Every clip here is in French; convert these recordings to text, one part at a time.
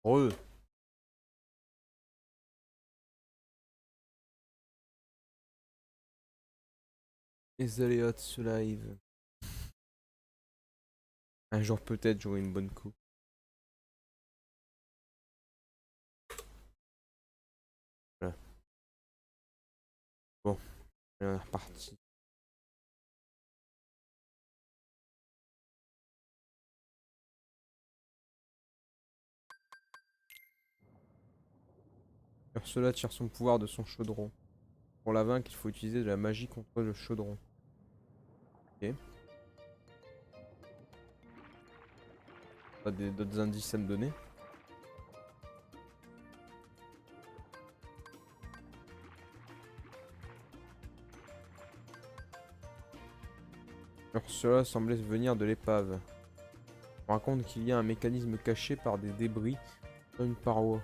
Re. Les aléas de ce live. Un jour peut-être j'aurai une bonne coupe. Voilà. Bon, on est reparti. Ursula tire son pouvoir de son chaudron. Pour la vaincre, il faut utiliser de la magie contre le chaudron. Ok. Pas d'autres indices à me donner? Ursula semblait venir de l'épave. On raconte qu'il y a un mécanisme caché par des débris dans une paroi.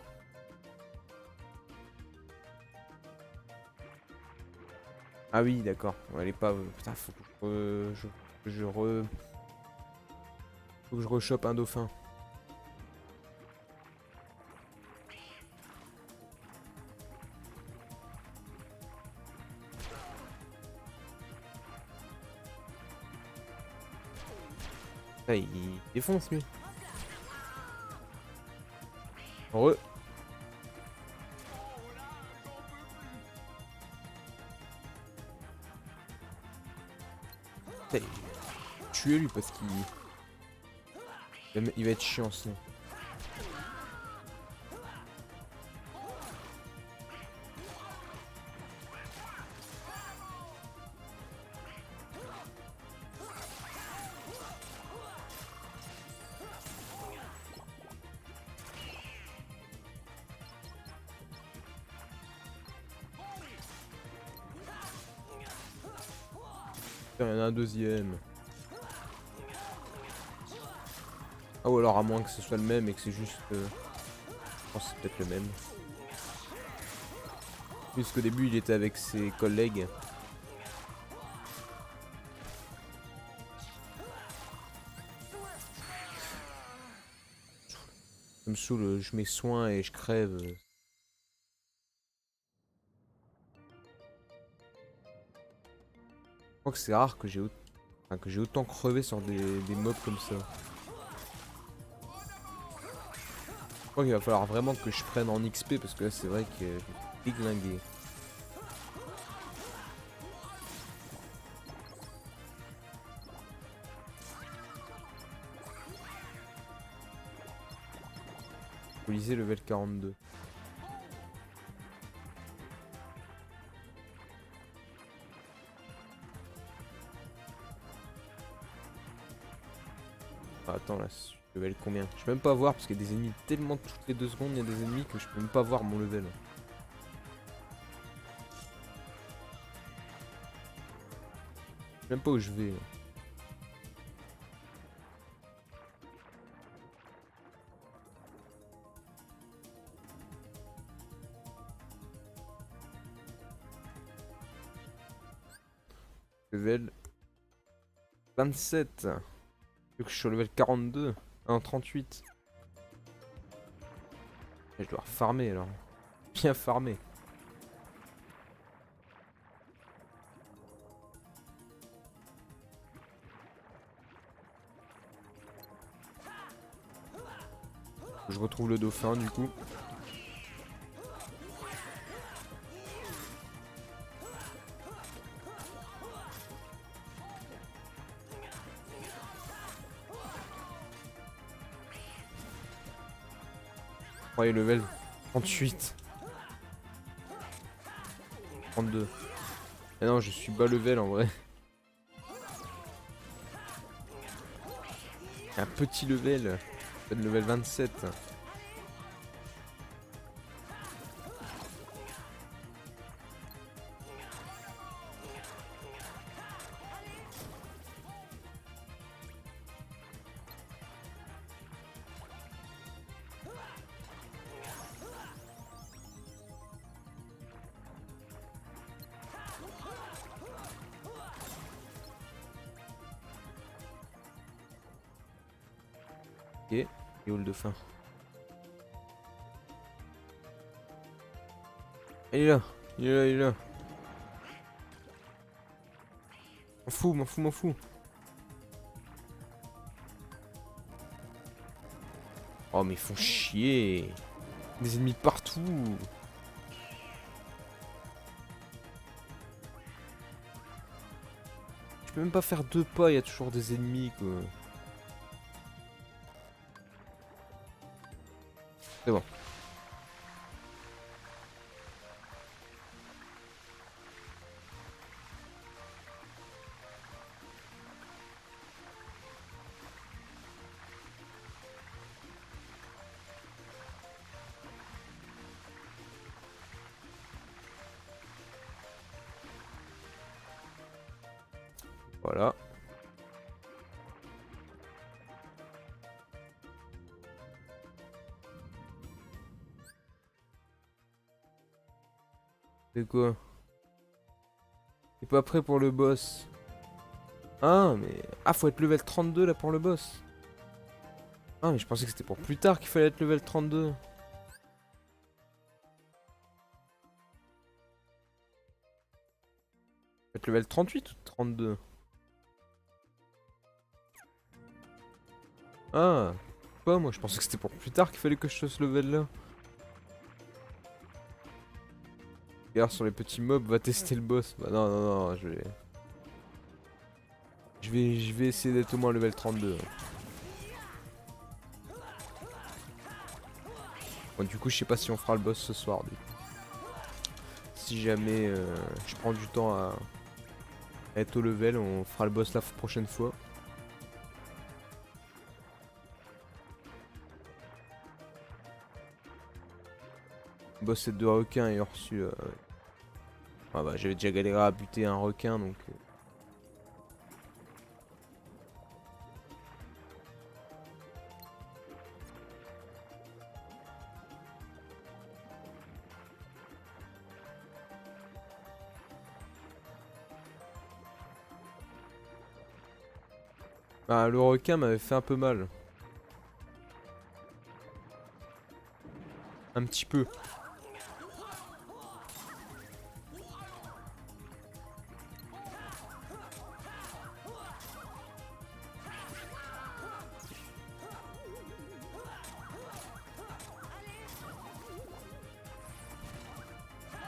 Ah oui, d'accord. Ouais, l'épave. Putain, faut que faut que je rechoppe un dauphin. Ah, il défonce lui. Re. Putain, tuer lui parce qu'il il va être chiant sinon. Il y en a un deuxième. Ah ou alors à moins que ce soit le même et que c'est juste... Je pense que c'est peut-être le même. Puisqu'au début il était avec ses collègues. Ça me saoule, je mets soin et je crève. Je crois que c'est rare que que j'ai autant crevé sur des mobs comme ça. Je crois qu'il va falloir vraiment que je prenne en XP parce que là c'est vrai que j'ai déglingué. Colisée level 42. Ah, attends là, je level combien? Je peux même pas voir parce qu'il y a des ennemis tellement toutes les 2 secondes, il y a des ennemis que je peux même pas voir mon level. Je sais même pas où je vais. Level 27. Vu que je suis sur level 42. Ah non, 38. Je dois farmer alors. Bien farmer. Je retrouve le dauphin du coup. Ouais, level 38. 32. Ah non, je suis bas level en vrai. Un petit level. Pas de level 27. Ok. Et où le dauphin? Il est là. Il est là, il est là. M'en fous, m'en fous, m'en fous. Oh mais ils font chier. Des ennemis partout. Je peux même pas faire 2 pas, il y a toujours des ennemis quoi. C'est bon. Voilà. C'est quoi? T'es pas prêt pour le boss? Ah mais... Ah faut être level 32 là pour le boss. Ah mais je pensais que c'était pour plus tard qu'il fallait être level 32. Faut être level 38 ou 32? Ah, pas moi je pensais que c'était pour plus tard qu'il fallait que je fasse ce level là. Regarde sur les petits mobs, va tester le boss. Bah non non non, je vais essayer d'être au moins level 32. Bon du coup je sais pas si on fera le boss ce soir du coup. Si jamais je prends du temps à être au level, on fera le boss la prochaine fois. Boss c'est 2 requins et reçu. Ah bah j'avais déjà galéré à buter un requin donc. Bah le requin m'avait fait un peu mal. Un petit peu.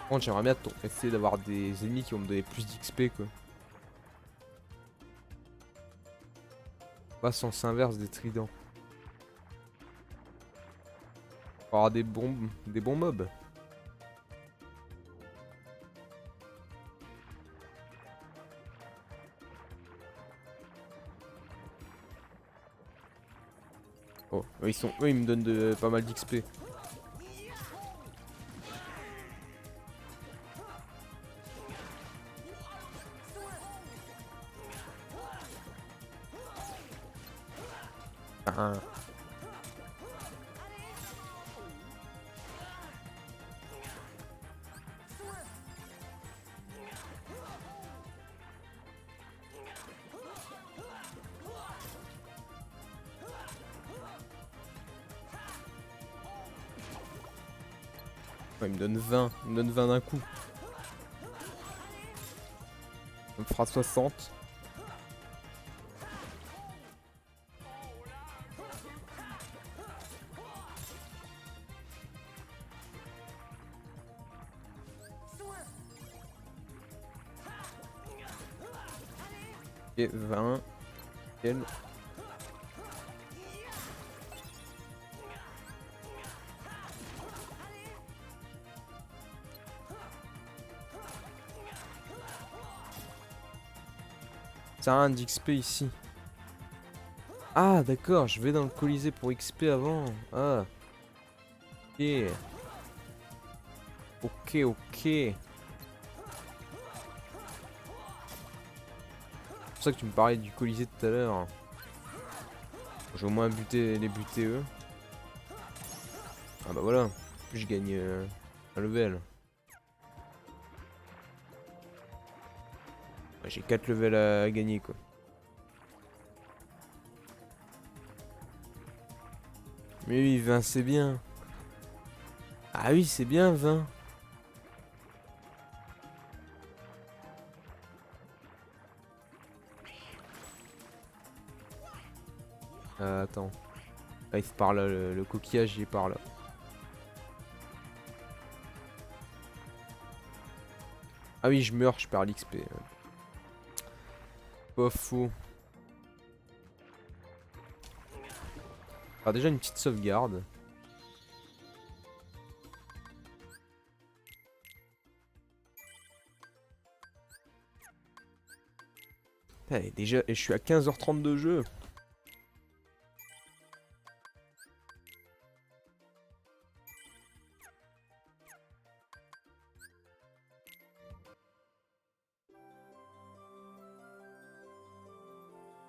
Bon, j'aimerais bien essayer d'avoir des ennemis qui vont me donner plus d'XP quoi. Pas sens inverse des tridents. Pour avoir des bons mobs. Oh, eux, ils me donnent pas mal d'XP. Ah. Ouais, il me donne 20. Il me donne 20 d'un coup. Ça me fera 60. Et 20. Nickel. Ça a rien d'XP ici. Ah d'accord, je vais dans le Colisée pour XP avant. Ah. Ok. Ok, ok. C'est pour ça que tu me parlais du Colisée tout à l'heure. J'ai au moins les buter eux. Ah bah voilà. Plus je gagne un level. Ouais, j'ai 4 levels à gagner quoi. Mais oui, 20 c'est bien. Ah oui, c'est bien 20. Attends. Ah, il est par là, le coquillage il est par là. Ah oui, je meurs, je perds l'XP. Pas faux. Ah, déjà une petite sauvegarde. Allez, déjà, et je suis à 15h30 de jeu.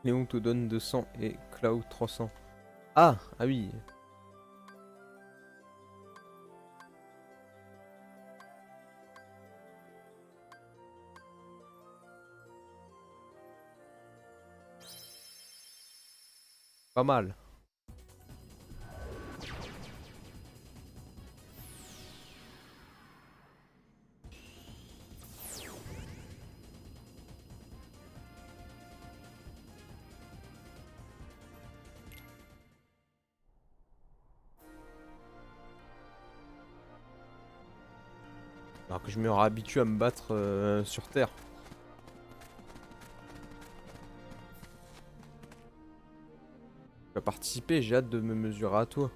Léon te donne 200 et Cloud 300. Ah, ah oui. Pas mal. Alors que je me réhabitue à me battre sur Terre. Tu vas participer, j'ai hâte de me mesurer à toi.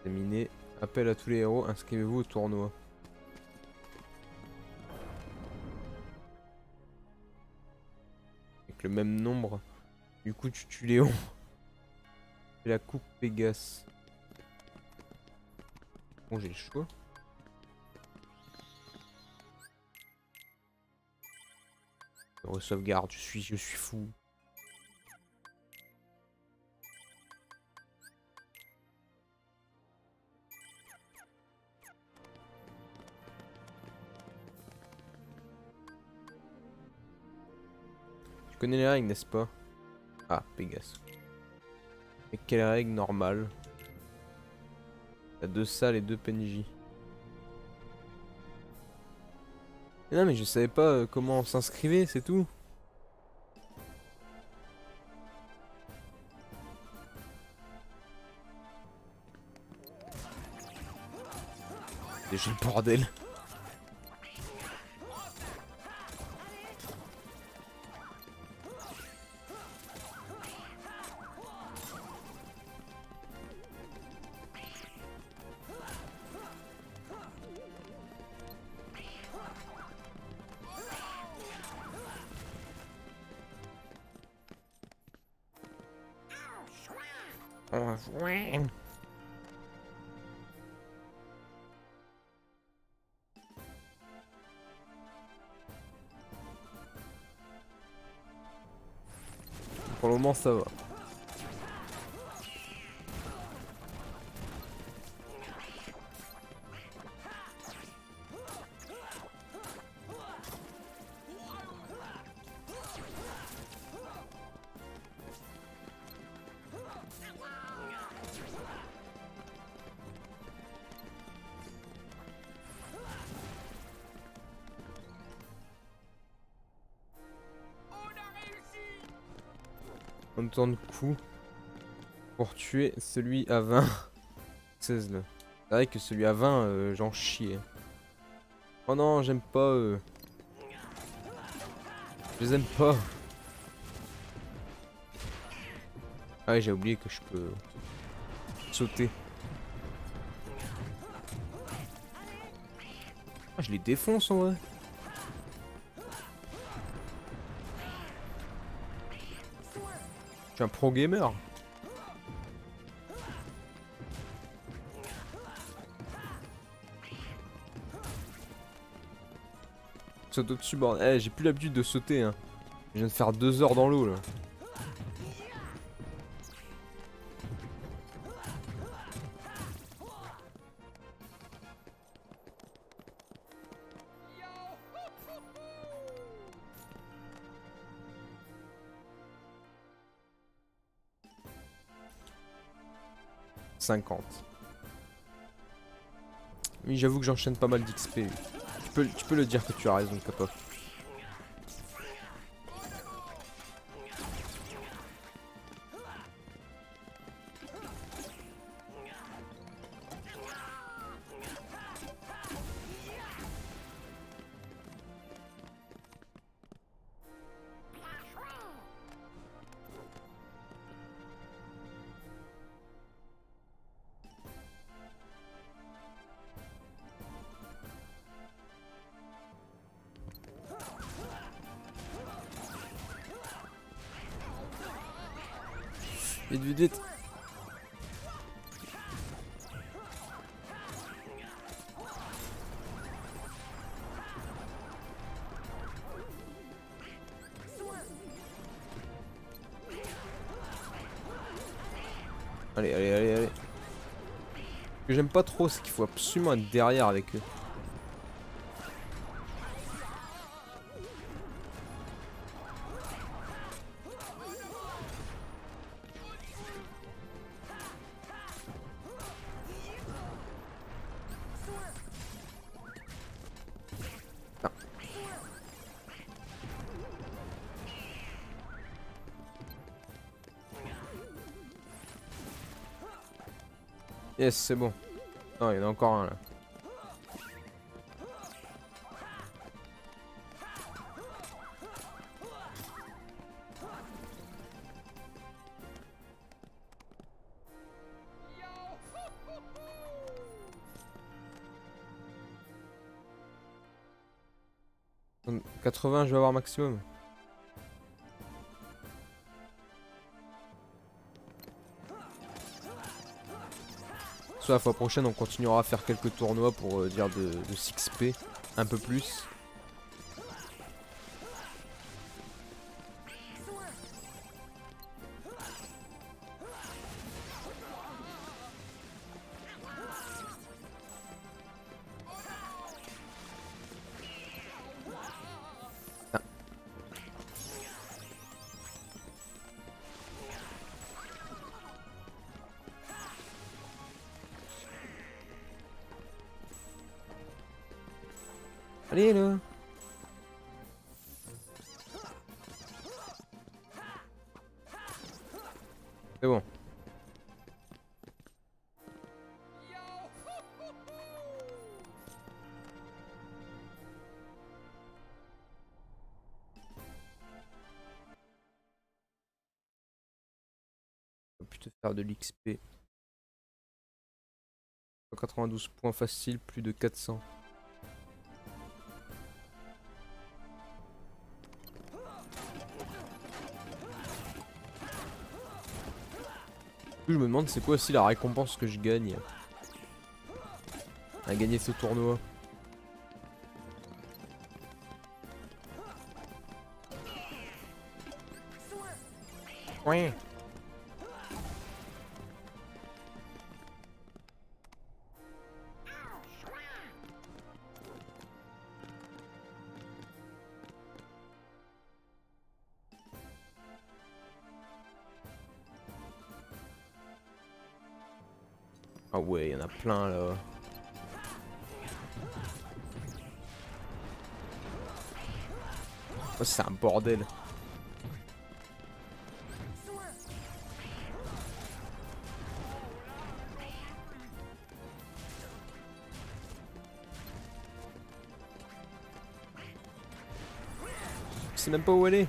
Terminé. Appel à tous les héros, inscrivez-vous au tournoi. Avec le même nombre. Du coup, tu tues Léon. Et la coupe Pégase. Bon, j'ai le choix. Sauvegarde, je suis fou. Tu connais les règles, n'est-ce pas? Ah, Pégase. Et quelle règle normale? T'as 2 salles et 2 PNJ. Mais non, mais je savais pas comment on s'inscrivait, c'est tout. Déjà le bordel. Pour le moment, ça va. Un temps de coup pour tuer celui à 20. 16 là. C'est vrai que celui à 20, j'en chiais. Oh non, j'aime pas Je les aime pas. Ah ouais, j'ai oublié que je peux sauter. Ah, je les défonce en vrai. Je suis un pro gamer. Saute au-dessus, bordel. Eh, j'ai plus l'habitude de sauter, hein. Je viens de faire 2 heures dans l'eau là. « 50. Oui, j'avoue que j'enchaîne pas mal d'XP. Tu peux le dire que tu as raison, Kappa. Vite, vite, vite. Allez, allez, allez, allez. Ce que j'aime pas trop, c'est qu'il faut absolument être derrière avec eux. Ah. Yes, c'est bon. Non, il y en a encore un là. Donc, 80, je vais avoir maximum. Soit la fois prochaine, on continuera à faire quelques tournois pour dire de 6P. Un peu plus. Ah. Allez là. C'est bon. On va plutôt faire de l'XP. 92 points facile, plus de 400. Je me demande c'est quoi aussi la récompense que je gagne à gagner ce tournoi. Ouais. Ah ouais, il y en a plein là. Oh, c'est un bordel. Je sais même pas où aller.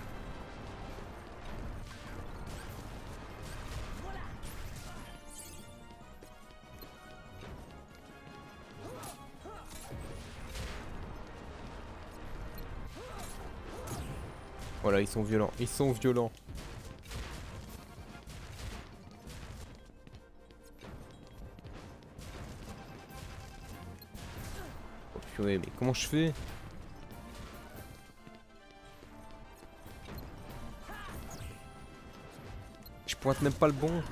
Voilà, ils sont violents. Ils sont violents. Oh purée, mais comment je fais? Je pointe même pas le bon.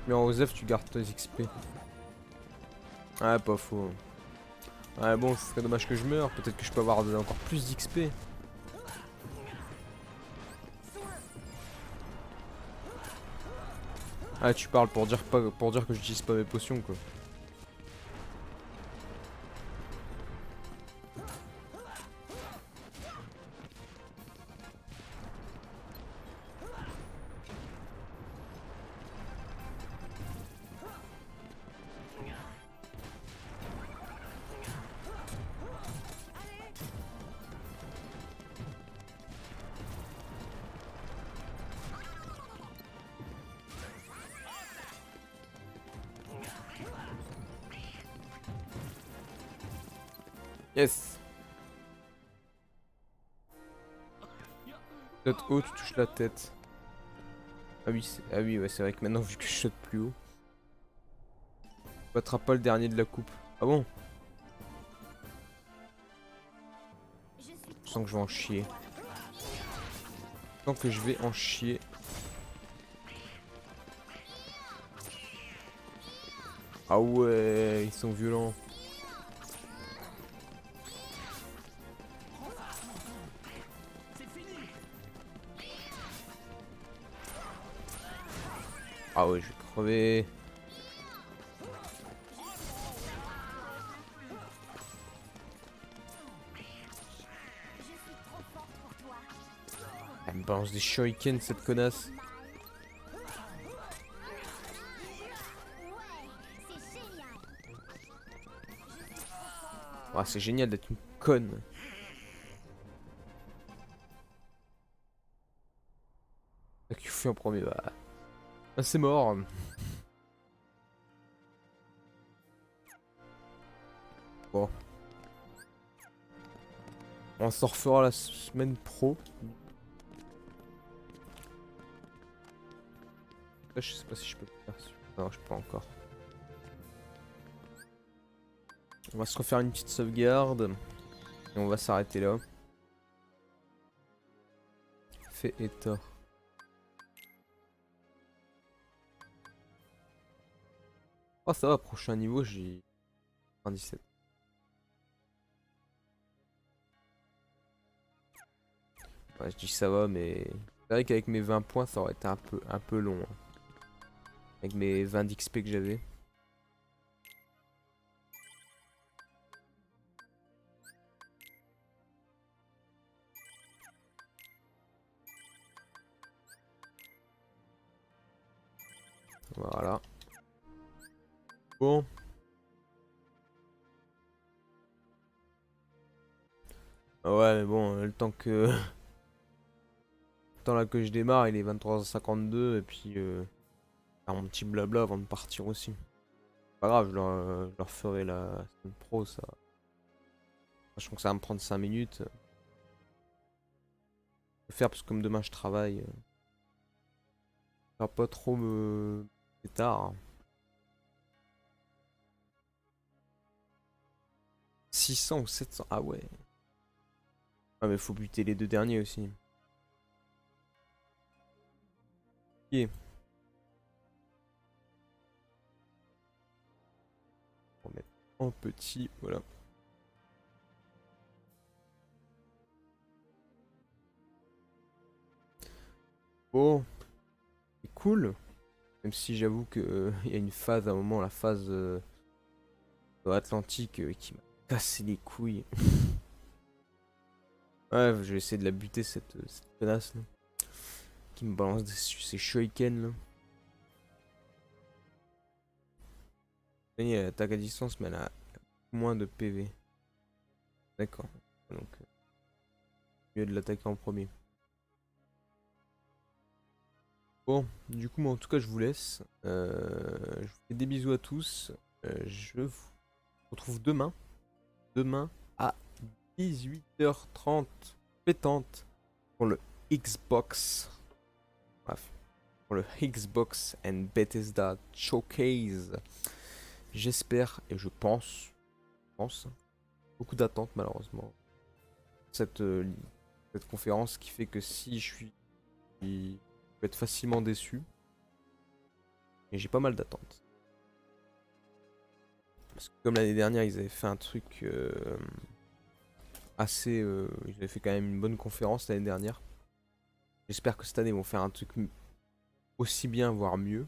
Mais en Osef, tu gardes tes XP. Ouais, pas faux. Ouais, bon, ce serait dommage que je meure. Peut-être que je peux avoir encore plus d'XP. Ah, tu parles pour dire, pas, pour dire que j'utilise pas mes potions, quoi. Yes. Saute haut, tu touches la tête. Ah oui, ah oui, ouais, c'est vrai que maintenant, vu que je saute plus haut, tu battras pas le dernier de la coupe. Ah bon? Je sens que je vais en chier. Je sens que je vais en chier. Ah ouais, ils sont violents. Ah ouais, je vais crever. Elle me balance des shurikens, cette connasse. Ah, c'est génial d'être une conne. Qui fait en premier? Bah, ah, c'est mort. Bon. On s'en refera la semaine pro. Là, je sais pas si je peux le faire. Non, je peux pas encore. On va se refaire une petite sauvegarde. Et on va s'arrêter là. Fait et tort. Oh, ça va, prochain niveau, j'ai 17. Ouais, je dis ça va, mais c'est vrai qu'avec mes 20 points, ça aurait été un peu long, hein. Avec mes 20 d'XP que j'avais. Voilà. Bon. Ah ouais, mais bon, le temps que... le temps là que je démarre, il est 23h52, et puis... faire mon petit blabla avant de partir aussi. Pas grave, je leur ferai la semaine pro, ça. Je pense que ça va me prendre 5 minutes. Je vais faire parce que comme demain je travaille. Ça va pas trop me... C'est tard, hein. 600 ou 700, ah ouais. Ah mais faut buter les deux derniers aussi. Ok. On va mettre en petit, voilà. Bon, c'est cool. Même si j'avoue que il y a une phase, à un moment, la phase Atlantique qui m'a cassé les couilles. Ouais, je vais essayer de la buter cette connasse là. Qui me balance ses shurikens là. Elle attaque à distance, mais elle a moins de PV. D'accord. Donc, mieux de l'attaquer en premier. Bon, du coup, moi en tout cas, je vous laisse. Je vous fais des bisous à tous. Je vous retrouve demain. Demain à 18h30 pétante pour le Xbox. Bref, pour le Xbox and Bethesda Showcase. J'espère et je pense, beaucoup d'attentes malheureusement. Cette conférence qui fait que si je peux être facilement déçu. Et j'ai pas mal d'attentes. Parce que comme l'année dernière, ils avaient fait un truc assez... ils avaient fait quand même une bonne conférence l'année dernière. J'espère que cette année, ils vont faire un truc aussi bien, voire mieux.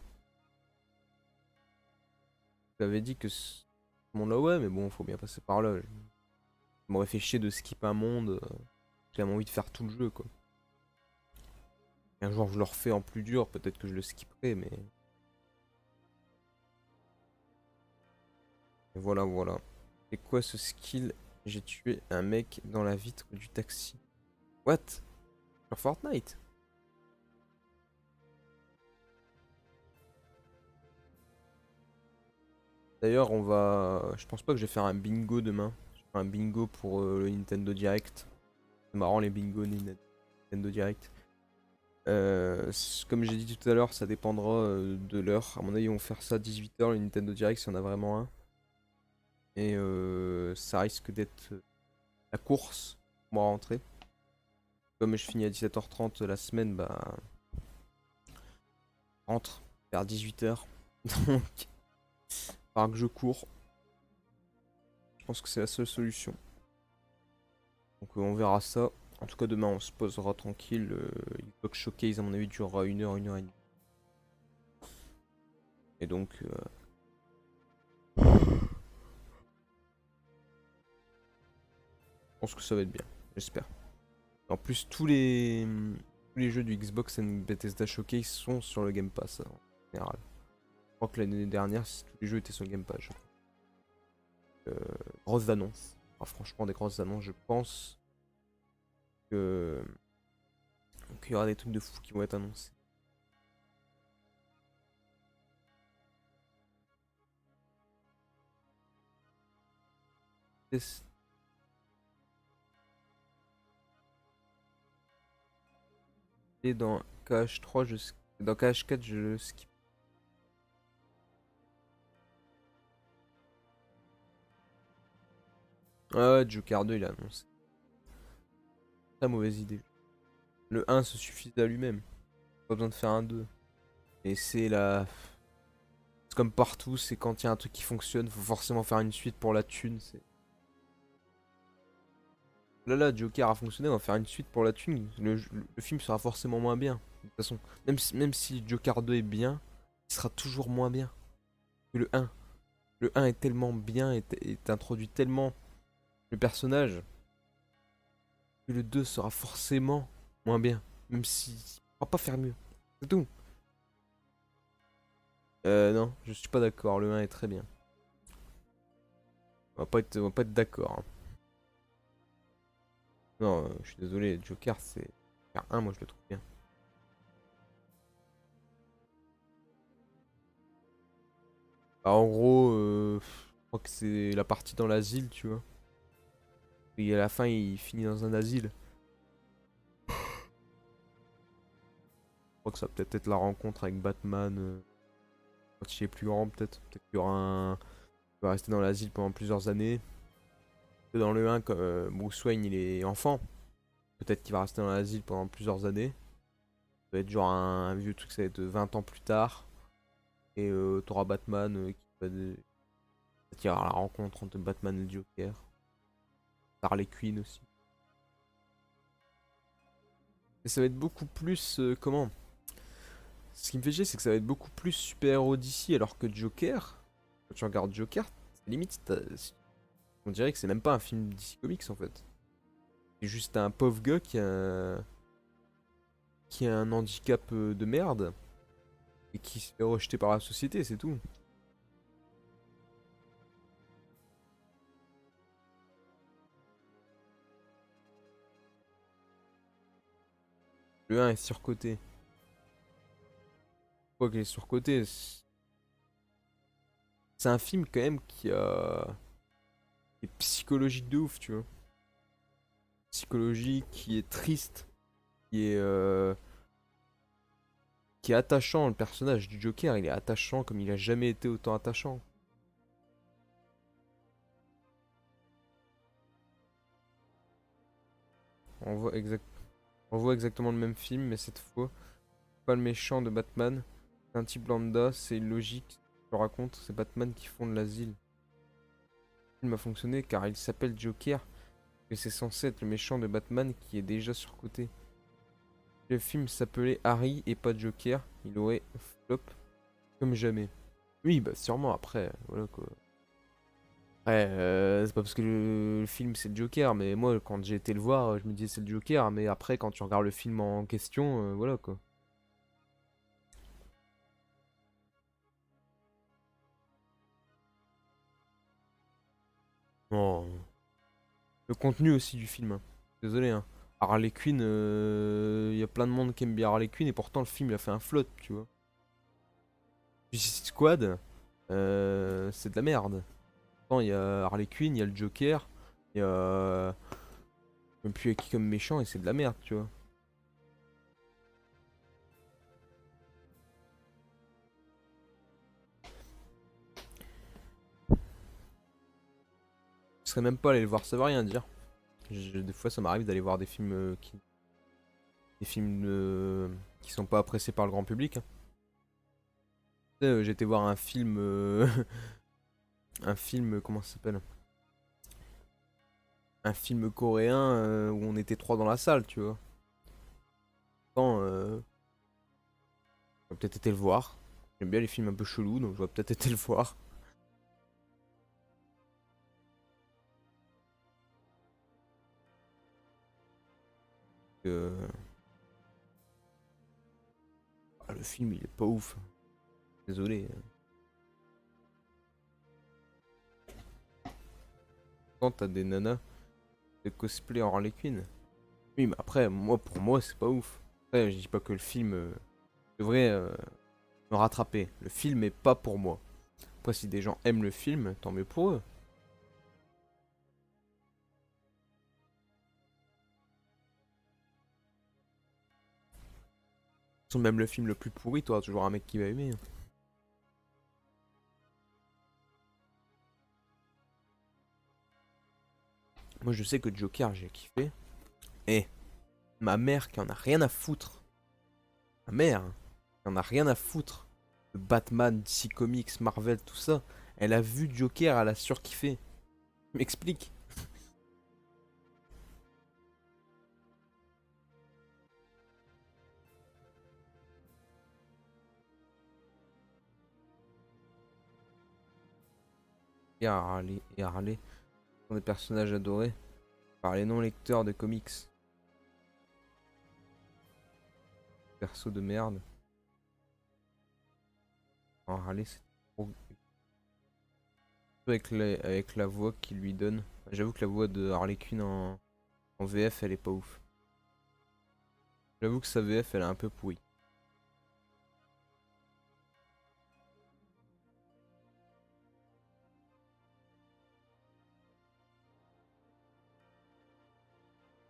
J'avais dit que ce monde-là, ouais, mais bon, faut bien passer par là. Ça m'aurait fait chier de skipper un monde. J'ai quand même envie de faire tout le jeu, quoi. Un jour, je le refais en plus dur, peut-être que je le skipperai, mais... Et voilà, voilà. C'est quoi ce skill? J'ai tué un mec dans la vitre du taxi. What? Sur Fortnite? D'ailleurs, on va... Je pense pas que je vais faire un bingo demain. Je vais faire un bingo pour le Nintendo Direct. C'est marrant les bingos Nintendo Direct. Comme j'ai dit tout à l'heure, ça dépendra de l'heure. À mon avis, ils vont faire ça à 18 h le Nintendo Direct, s'il y en a vraiment un. Et ça risque d'être la course pour moi rentrer. Comme je finis à 17h30 la semaine, bah... Rentre vers 18 h. Donc, par que je cours. Je pense que c'est la seule solution. Donc on verra ça. En tout cas, demain, on se posera tranquille. Xbox Showcase, à mon avis, durera 1 h, 1 h 30. Et donc, je pense que ça va être bien. J'espère. En plus, tous les jeux du Xbox and Bethesda Showcase sont sur le Game Pass, en général. Je crois que l'année dernière, tous les jeux étaient sur le Game Pass. Grosses annonces. Ah, franchement, des grosses annonces. Je pense que qu'il y aura des trucs de fou qui vont être annoncés. Et dans KH3, dans KH4, je skip. Ah ouais, Joker 2, il a annoncé. Très mauvaise idée. Le 1 se suffit à lui-même. Pas besoin de faire un 2. Et c'est la... C'est comme partout, c'est quand il y a un truc qui fonctionne, faut forcément faire une suite pour la thune. Là, Joker a fonctionné, on va faire une suite pour la thune. Le film sera forcément moins bien. De toute façon, même si Joker 2 est bien, il sera toujours moins bien que le 1. Le 1 est tellement bien, et introduit tellement le personnage, que le 2 sera forcément moins bien. Même si on va pas faire mieux. C'est tout. Non, je suis pas d'accord. Le 1 est très bien. On va pas être d'accord, hein. Non, je suis désolé. Joker, c'est... Joker 1, moi je le trouve bien. Bah, en gros, je crois que c'est la partie dans l'asile, tu vois. Et à la fin, il finit dans un asile. Je crois que ça va peut-être être la rencontre avec Batman. Quand il est plus grand, peut-être. Peut-être qu'il y aura un... Il va rester dans l'asile pendant plusieurs années. Dans le 1, comme Bruce Wayne, il est enfant. Peut-être qu'il va rester dans l'asile pendant plusieurs années. Ça va être genre un vieux truc, ça va être 20 ans plus tard. Et t'auras Batman qui aura la rencontre entre Batman et le Joker. Harley Quinn aussi. Et ça va être beaucoup plus... comment? Ce qui me fait chier, c'est que ça va être beaucoup plus super-héros d'ici, alors que Joker, quand tu regardes Joker, limite, on dirait que c'est même pas un film DC Comics en fait. C'est juste un pauvre gars qui a un handicap de merde et qui se fait rejeter par la société, c'est tout. Le 1 est surcoté. Pourquoi qu'il est surcoté? C'est un film quand même qui est psychologique de ouf, tu vois. Psychologique, qui est triste, qui est, euh, qui est attachant. Le personnage du Joker, il est attachant comme il a jamais été autant attachant. On voit, on voit exactement le même film, mais cette fois, pas le méchant de Batman. C'est un type lambda, c'est illogique. Je raconte, c'est Batman qui fonde l'asile. Le film a fonctionné car il s'appelle Joker, mais c'est censé être le méchant de Batman qui est déjà surcoté. Si le film s'appelait Harry et pas Joker, il aurait flop comme jamais. Oui, bah sûrement, après, voilà quoi. Après, c'est pas parce que le film c'est le Joker, mais moi quand j'ai été le voir, je me disais c'est le Joker, mais après quand tu regardes le film en question, voilà quoi. Non. Le contenu aussi du film, hein. Désolé, hein. Harley Quinn, il y a plein de monde qui aime bien Harley Quinn et pourtant le film il a fait un flop, tu vois. Suicide Squad, c'est de la merde. Pourtant il y a Harley Quinn, il y a le Joker, il y a... Même plus qui comme méchant et c'est de la merde, tu vois. Je serais même pas allé le voir, ça veut rien dire. Des fois ça m'arrive d'aller voir des films qui sont pas appréciés par le grand public, hein. Tu sais, j'ai été voir un film un film comment ça s'appelle? Un film coréen où on était trois dans la salle, tu vois. Pourtant, j'aurais peut-être été le voir. J'aime bien les films un peu chelous, donc j'aurais peut-être été le voir. Euh, le film il est pas ouf. Désolé. Quand t'as des nanas de cosplay en Harley Quinn. Oui, mais après, moi pour moi c'est pas ouf. Après, je dis pas que le film devrait me rattraper. Le film est pas pour moi. Après, si des gens aiment le film, tant mieux pour eux. Même le film le plus pourri, toi, toujours un mec qui va aimer, hein. Moi, je sais que Joker, j'ai kiffé. Et ma mère qui en a rien à foutre. Ma mère, hein, qui en a rien à foutre de Batman, DC Comics, Marvel, tout ça. Elle a vu Joker, elle a surkiffé. M'explique. Et Harley sont des personnages adorés par les non-lecteurs de comics. Perso de merde. En Harley, c'est trop. Avec la voix qu'il lui donne. J'avoue que la voix de Harley Quinn en VF, elle est pas ouf. J'avoue que sa VF, elle est un peu pourrie.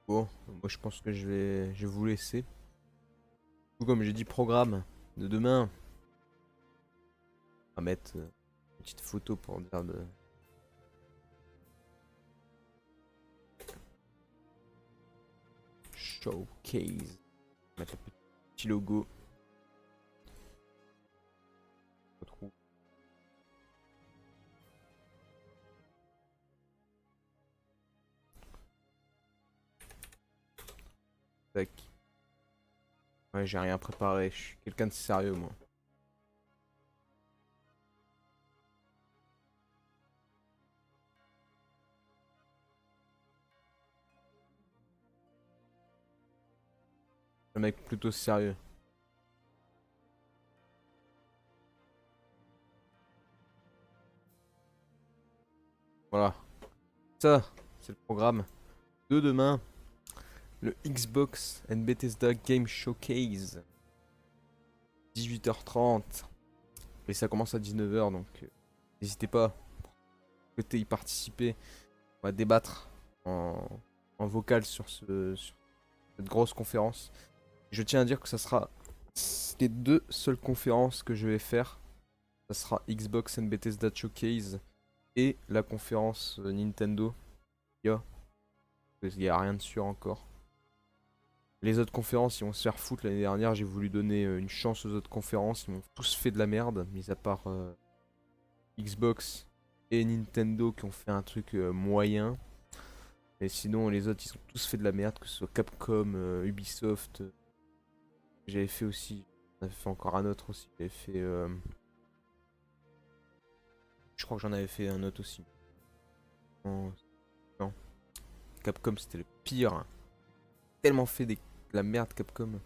Bon, moi je pense que je vais vous laisser. Tout comme j'ai dit, programme de demain. On va mettre une petite photo pour dire de showcase. Mettre le petit logo. Retrouve. Tac. Ouais, j'ai rien préparé. Je suis quelqu'un de sérieux, moi. Un mec plutôt sérieux. Voilà. Ça, c'est le programme de demain. Le Xbox and Bethesda Game Showcase. 18h30. Et ça commence à 19h, donc n'hésitez pas. Côté y participer. On va débattre en vocal sur cette grosse conférence. Je tiens à dire que ça sera les deux seules conférences que je vais faire. Ça sera Xbox and Bethesda Showcase et la conférence Nintendo. Il y a rien de sûr encore. Les autres conférences, ils vont se faire foutre. L'année dernière, j'ai voulu donner une chance aux autres conférences. Ils m'ont tous fait de la merde, mis à part Xbox et Nintendo qui ont fait un truc moyen. Et sinon, les autres, ils ont tous fait de la merde, que ce soit Capcom, Ubisoft. J'avais fait aussi. J'en avais fait encore un autre aussi. J'avais fait Je crois que j'en avais fait un autre aussi. Non, non. Capcom, c'était le pire. Tellement fait de la merde, Capcom.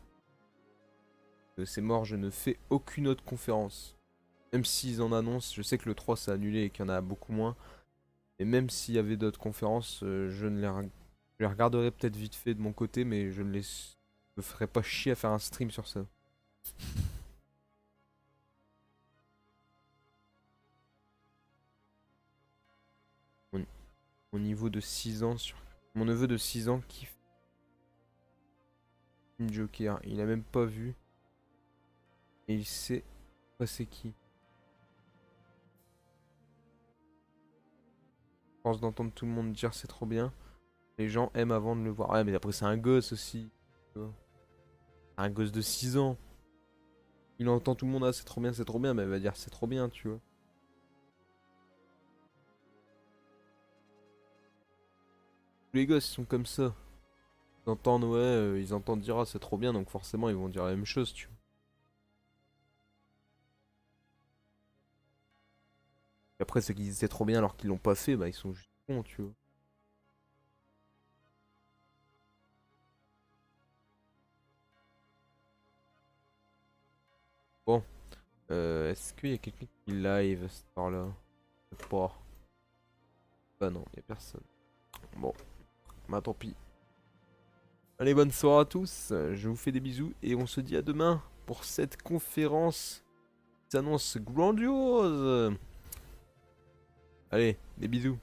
C'est mort, je ne fais aucune autre conférence. Même s'ils en annoncent, je sais que le 3 s'est annulé et qu'il y en a beaucoup moins. Et même s'il y avait d'autres conférences, je ne je les regarderai peut-être vite fait de mon côté, mais je ne les me ferai pas chier à faire un stream sur ça. Mon, mon niveau de 6 ans sur... Mon neveu de 6 ans kiffe Joker. Il a même pas vu. Et il sait pas c'est qui. Je pense d'entendre tout le monde dire c'est trop bien. Les gens aiment avant de le voir. Ouais, mais après c'est un gosse aussi. Tu vois. Un gosse de 6 ans. Il entend tout le monde, ah c'est trop bien, mais il va dire c'est trop bien, tu vois. Tous les gosses ils sont comme ça. Ils entendent, ouais, ils entendent dire ah c'est trop bien, donc forcément ils vont dire la même chose, tu vois. Et après ceux qui disent c'est trop bien alors qu'ils l'ont pas fait, bah ils sont juste cons, tu vois. Bon, est-ce qu'il y a quelqu'un qui live à cette heure-là? Peut-être pas. Bah non, y a personne. Bon, bah tant pis. Allez, bonne soirée à tous, je vous fais des bisous et on se dit à demain pour cette conférence qui s'annonce grandiose. Allez, des bisous.